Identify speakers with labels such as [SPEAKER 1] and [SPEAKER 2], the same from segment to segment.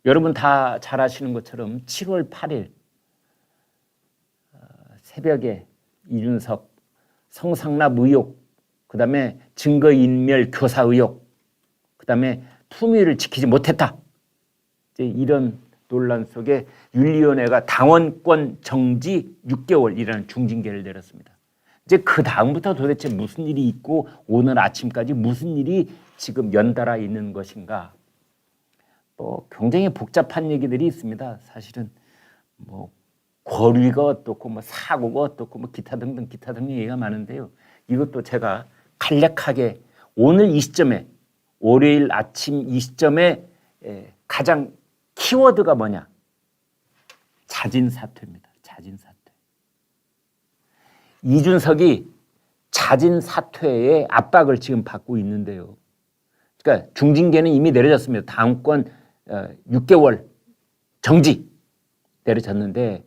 [SPEAKER 1] 여러분 다 잘 아시는 것처럼 7월 8일 새벽에 이준석 성상납 의혹, 그 다음에 증거인멸 교사 의혹, 그 다음에 품위를 지키지 못했다. 이제 이런 논란 속에 윤리위원회가 당원권 정지 6개월이라는 중징계를 내렸습니다. 이제 그 다음부터 도대체 무슨 일이 있고 오늘 아침까지 무슨 일이 지금 연달아 있는 것인가? 뭐 굉장히 복잡한 얘기들이 있습니다. 사실은 뭐 권위가 어떻고 뭐 사고가 어떻고 뭐 기타 등등 얘기가 많은데요. 이것도 제가 간략하게 오늘 이 시점에 월요일 아침 이 시점에 가장 키워드가 뭐냐? 자진 사퇴입니다. 자진 사퇴. 이준석이 자진 사퇴의 압박을 지금 받고 있는데요. 그러니까 중징계는 이미 내려졌습니다. 당권 6개월 정지 내려졌는데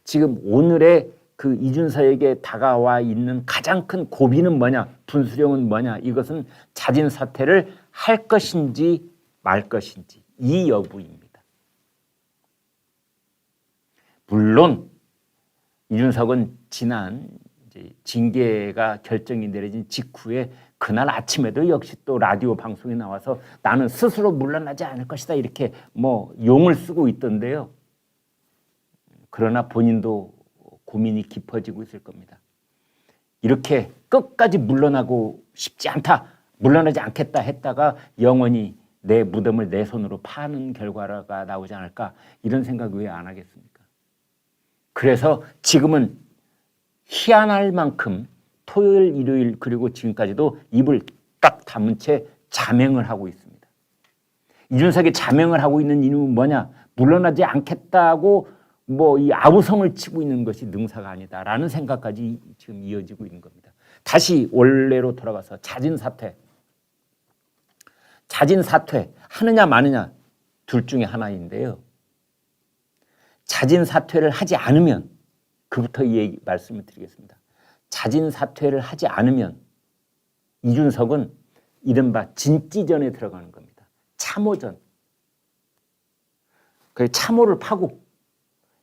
[SPEAKER 1] 지금 오늘의 그 이준석에게 다가와 있는 가장 큰 고비는 뭐냐? 분수령은 뭐냐? 이것은 자진 사퇴를 할 것인지 말 것인지 이 여부입니다. 물론 이준석은 지난 이제 징계가 결정이 내려진 직후에 그날 아침에도 역시 또 라디오 방송에 나와서 나는 스스로 물러나지 않을 것이다 이렇게 뭐 용을 쓰고 있던데요. 그러나 본인도 고민이 깊어지고 있을 겁니다. 이렇게 끝까지 물러나고 싶지 않다, 물러나지 않겠다 했다가 영원히 내 무덤을 내 손으로 파는 결과가 나오지 않을까 이런 생각 왜 안 하겠습니까? 그래서 지금은 희한할 만큼 토요일, 일요일 그리고 지금까지도 입을 딱 다문 채 자명을 하고 있습니다. 이준석이 자명을 하고 있는 이유는 뭐냐? 물러나지 않겠다고 뭐 이 아우성을 치고 있는 것이 능사가 아니다라는 생각까지 지금 이어지고 있는 겁니다. 다시 원래로 돌아가서 자진 사퇴. 자진 사퇴 하느냐 마느냐 둘 중에 하나인데요. 자진 사퇴를 하지 않으면 그부터 이 얘기 말씀을 드리겠습니다. 자진 사퇴를 하지 않으면 이준석은 이른바 진찌전에 들어가는 겁니다. 참호전. 그 참호를 파고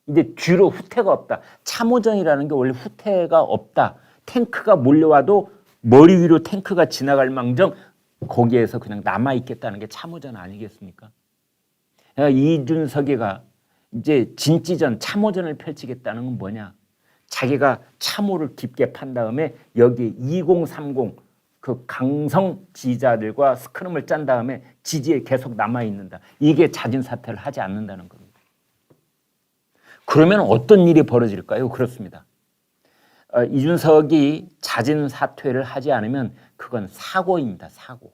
[SPEAKER 1] 이제 뒤로 후퇴가 없다. 참호전이라는 게 원래 후퇴가 없다. 탱크가 몰려와도 머리 위로 탱크가 지나갈 망정 거기에서 그냥 남아있겠다는 게 참호전 아니겠습니까? 이준석이가 이제 진찌전, 참호전을 펼치겠다는 건 뭐냐? 자기가 참호를 깊게 판 다음에 여기 2030 그 강성 지지자들과 스크럼을 짠 다음에 지지에 계속 남아있는다. 이게 자진 사퇴를 하지 않는다는 겁니다. 그러면 어떤 일이 벌어질까요? 그렇습니다. 이준석이 자진 사퇴를 하지 않으면 그건 사고입니다. 사고.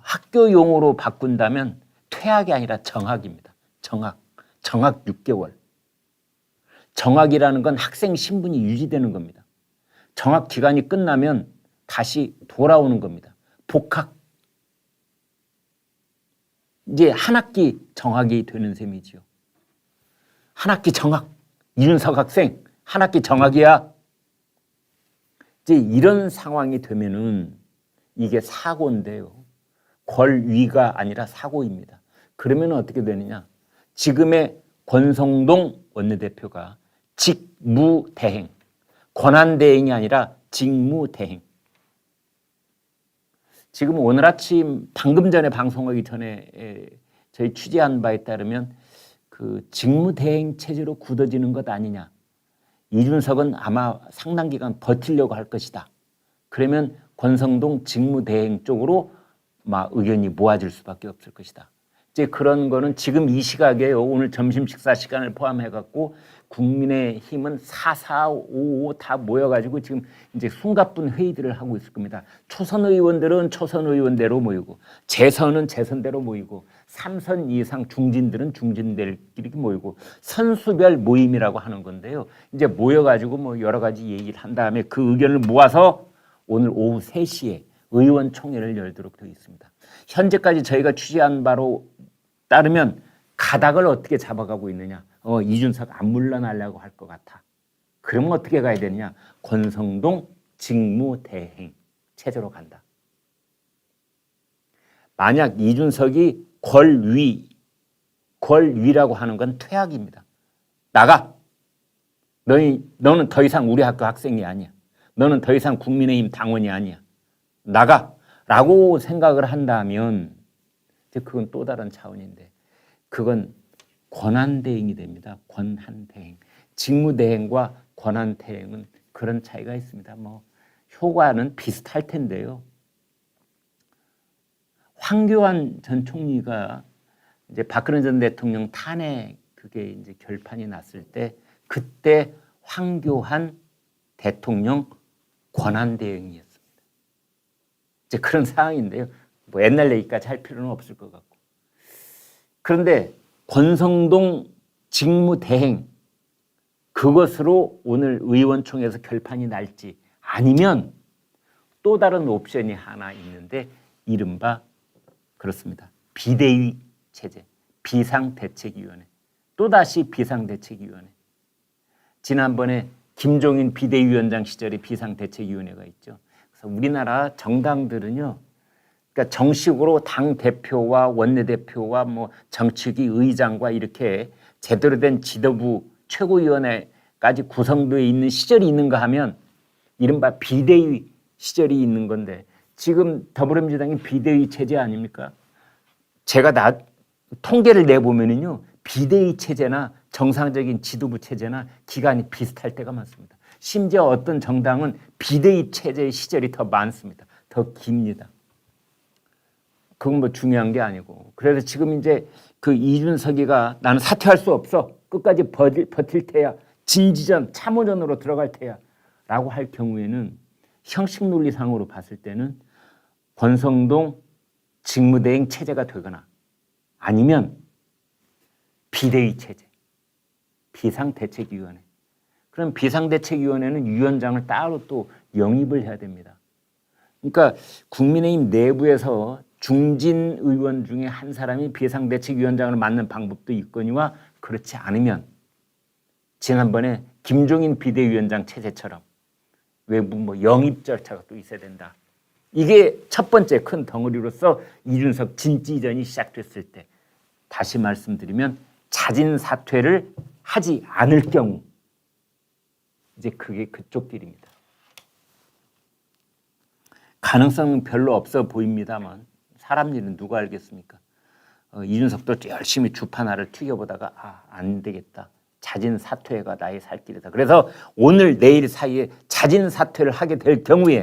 [SPEAKER 1] 학교 용어로 바꾼다면 퇴학이 아니라 정학입니다. 정학. 정학 6개월. 정학이라는 건 학생 신분이 유지되는 겁니다. 정학 기간이 끝나면 다시 돌아오는 겁니다. 복학. 이제 한 학기 정학이 되는 셈이지요. 한 학기 정학. 이준석 학생 한 학기 정학이야. 이제 이런 상황이 되면은 이게 사고인데요. 권위가 아니라 사고입니다. 그러면 어떻게 되느냐? 지금의 권성동 원내대표가 직무대행, 권한대행이 아니라 직무대행. 지금 오늘 아침 방금 전에 방송하기 전에 저희 취재한 바에 따르면 그 직무대행 체제로 굳어지는 것 아니냐. 이준석은 아마 상당 기간 버티려고 할 것이다. 그러면 권성동 직무대행 쪽으로 막 의견이 모아질 수밖에 없을 것이다. 이제 그런 거는 지금 이 시각에요. 오늘 점심 식사 시간을 포함해갖고 국민의힘은 4455 다 모여가지고 지금 이제 숨가쁜 회의들을 하고 있을 겁니다. 초선 의원들은 초선 의원대로 모이고, 재선은 재선대로 모이고, 3선 이상 중진들은 중진들끼리 모이고, 선수별 모임이라고 하는 건데요. 이제 모여가지고 뭐 여러 가지 얘기를 한 다음에 그 의견을 모아서 오늘 오후 3시에 의원총회를 열도록 되어 있습니다. 현재까지 저희가 취재한 바로 따르면 가닥을 어떻게 잡아가고 있느냐. 이준석 안 물러나려고 할 것 같아. 그러면 어떻게 가야 되느냐. 권성동 직무대행 체제로 간다. 만약 이준석이 권위라고 하는 건 퇴학입니다. 나가. 너는 더 이상 우리 학교 학생이 아니야. 너는 더 이상 국민의힘 당원이 아니야. 나가. 라고 생각을 한다면 이제 그건 또 다른 차원인데 그건 권한대행이 됩니다. 권한대행. 직무대행과 권한대행은 그런 차이가 있습니다. 뭐 효과는 비슷할 텐데요. 황교안 전 총리가 이제 박근혜 전 대통령 탄핵 그게 이제 결판이 났을 때 그때 황교안 대통령 권한대행이었습니다. 이제 그런 상황인데요. 뭐 옛날 얘기까지 할 필요는 없을 것 같고. 그런데 권성동 직무대행 그것으로 오늘 의원총회에서 결판이 날지 아니면 또 다른 옵션이 하나 있는데 이른바 그렇습니다. 비대위 체제, 비상대책위원회. 또다시 비상대책위원회. 지난번에 김종인 비대위원장 시절에 비상대책위원회가 있죠. 그래서 우리나라 정당들은요. 그러니까 정식으로 당 대표와 원내대표와 뭐 정치기 의장과 이렇게 제대로 된 지도부 최고위원회까지 구성되어 있는 시절이 있는가 하면 이른바 비대위 시절이 있는 건데 지금 더불어민주당이 비대위 체제 아닙니까? 제가 통계를 내보면은요 비대위 체제나 정상적인 지도부 체제나 기간이 비슷할 때가 많습니다. 심지어 어떤 정당은 비대위 체제의 시절이 더 많습니다. 더 깁니다. 그건 뭐 중요한 게 아니고. 그래서 지금 이제 그 이준석이가 나는 사퇴할 수 없어. 끝까지 버틸 테야. 진지전, 참호전으로 들어갈 테야. 라고 할 경우에는 형식 논리상으로 봤을 때는 권성동 직무대행 체제가 되거나 아니면 비대위 체제, 비상대책위원회. 그럼 비상대책위원회는 위원장을 따로 또 영입을 해야 됩니다. 그러니까 국민의힘 내부에서 중진 의원 중에 한 사람이 비상대책위원장을 맡는 방법도 있거니와 그렇지 않으면 지난번에 김종인 비대위원장 체제처럼 외부 뭐 영입 절차가 또 있어야 된다. 이게 첫 번째 큰 덩어리로서 이준석 진지전이 시작됐을 때 다시 말씀드리면 자진 사퇴를 하지 않을 경우 이제 그게 그쪽 길입니다. 가능성은 별로 없어 보입니다만 사람 일은 누가 알겠습니까? 이준석도 열심히 주판알을 튀겨보다가 안 되겠다. 자진 사퇴가 나의 살 길이다. 그래서 오늘 내일 사이에 자진 사퇴를 하게 될 경우에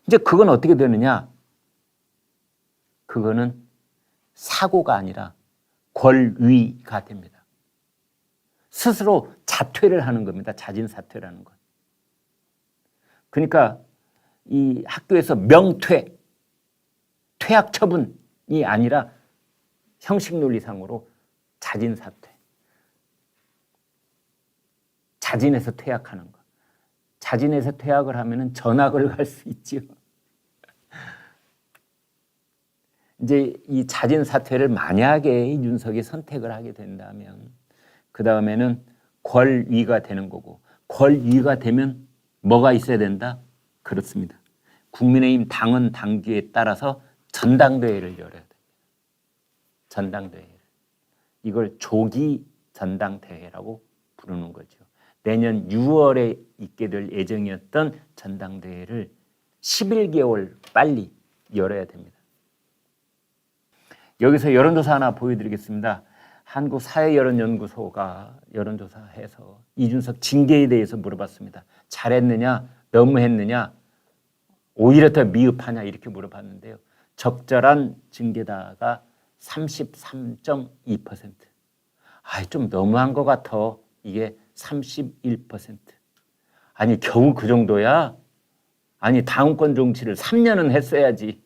[SPEAKER 1] 이제 그건 어떻게 되느냐? 그거는 사고가 아니라 권위가 됩니다. 스스로 자퇴를 하는 겁니다. 자진 사퇴라는 건. 그러니까 이 학교에서 명퇴, 퇴학 처분이 아니라 형식 논리상으로 자진 사퇴. 자진해서 퇴학하는 거. 자진해서 퇴학을 하면은 전학을 갈 수 있지요. 이제 이 자진 사퇴를 만약에 이준석이 선택을 하게 된다면 그 다음에는 권위가 되는 거고 권위가 되면 뭐가 있어야 된다? 그렇습니다. 국민의힘 당헌 당규에 따라서 전당대회를 열어야 됩니다. 전당대회를. 이걸 조기 전당대회라고 부르는 거죠. 내년 6월에 있게 될 예정이었던 전당대회를 11개월 빨리 열어야 됩니다. 여기서 여론조사 하나 보여드리겠습니다. 한국사회여론연구소가 여론조사해서 이준석 징계에 대해서 물어봤습니다. 잘했느냐, 너무했느냐, 오히려 더 미흡하냐 이렇게 물어봤는데요. 적절한 징계다가 33.2%. 좀 너무한 것 같아. 이게 31%. 아니 겨우 그 정도야? 아니 당원권 정치를 3년은 했어야지.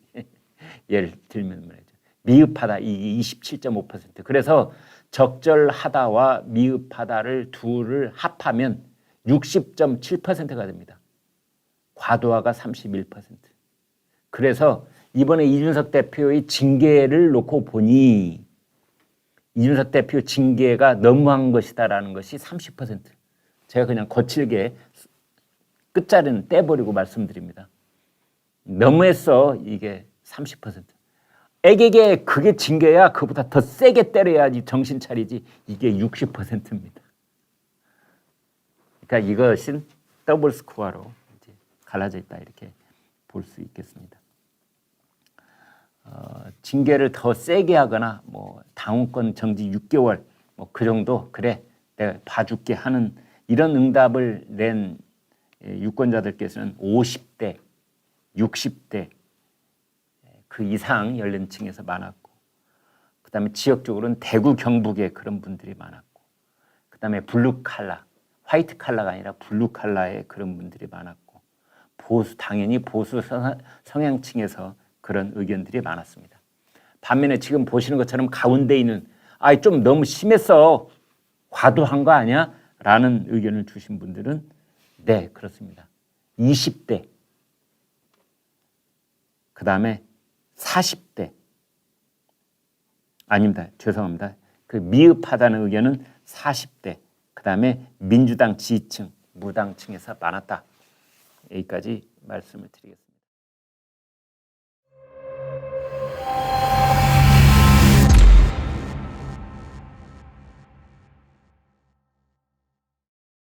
[SPEAKER 1] 예를 들면 말이죠. 미흡하다 이게 27.5%. 그래서 적절하다와 미흡하다를 둘을 합하면 60.7%가 됩니다. 과도하가 31%. 그래서 이번에 이준석 대표의 징계를 놓고 보니 이준석 대표 징계가 너무한 것이다라는 것이 30%. 제가 그냥 거칠게 끝자리는 떼버리고 말씀드립니다. 너무했어 이게 30%. 애에게 그게 징계야. 그보다 더 세게 때려야지 정신 차리지. 이게 60%입니다. 그러니까 이것은 더블 스코어로 이제 갈라져 있다 이렇게 볼 수 있겠습니다. 징계를 더 세게 하거나 뭐 당원권 정지 6개월 뭐 그 정도 그래 내가 봐줄게 하는 이런 응답을 낸 유권자들께서는 50대, 60대 그 이상 연령층에서 많았고, 그다음에 지역적으로는 대구 경북에 그런 분들이 많았고, 그다음에 블루 칼라, 화이트 칼라가 아니라 블루 칼라에 그런 분들이 많았고, 당연히 보수 성향층에서 그런 의견들이 많았습니다. 반면에 지금 보시는 것처럼 가운데 있는 좀 너무 심했어, 과도한 거 아니야? 라는 의견을 주신 분들은 네, 그렇습니다. 20대, 그 다음에 40대, 아닙니다. 죄송합니다. 그 미흡하다는 의견은 40대, 그 다음에 민주당 지지층, 무당층에서 많았다. 여기까지 말씀을 드리겠습니다.